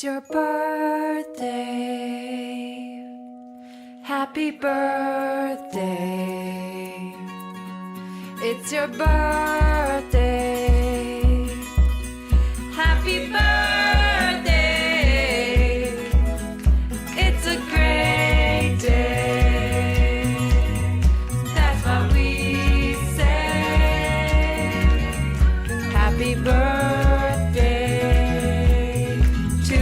It's your birthday. Happy birthday. It's your birthday. Happy birthday. It's a great day. That's what we say. Happy birthday to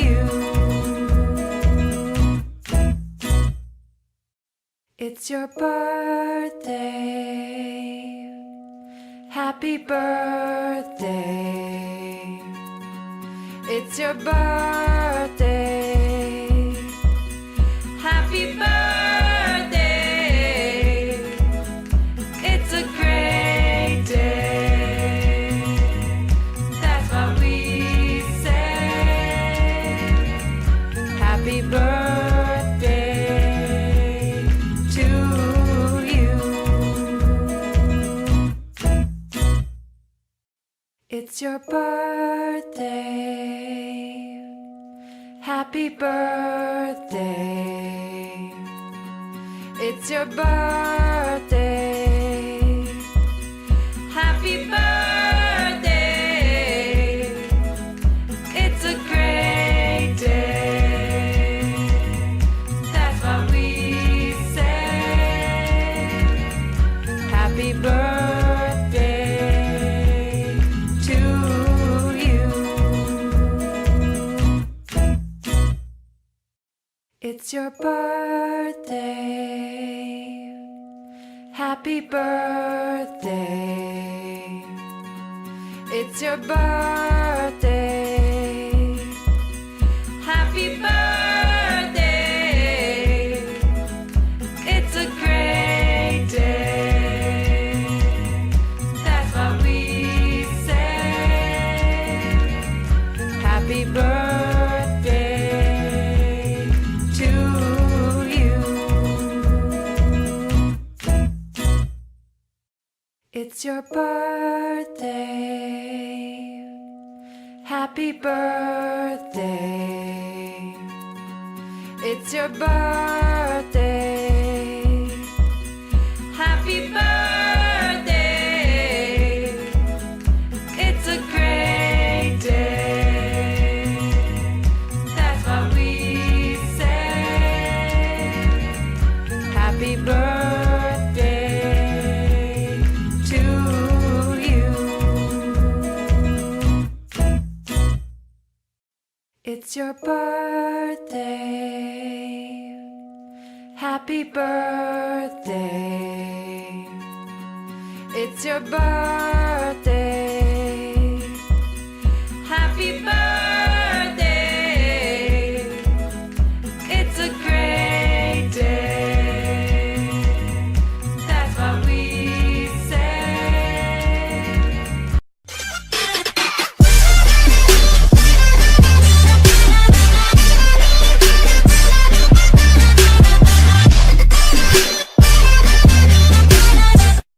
you. It's your birthday. Happy birthday. It's your birthday. Happy birthday. It's a great day. That's what we say. Happy birthday to you. It's your birthday. Happy birthday. It's your birthday. Happy birthday. It's a great day. That's what we say. Happy birthday to you. It's your birthday. Happy birthday. It's your birthday. Happy birthday. It's a great day. That's what we say. Happy birthday to you. It's your birthday. Happy birthday. It's your birthday. Happy birthday. It's a great day. That's what we say. Happy birthday to you. It's your birthday. Happy birthday. It's your birthday. Happy birthday.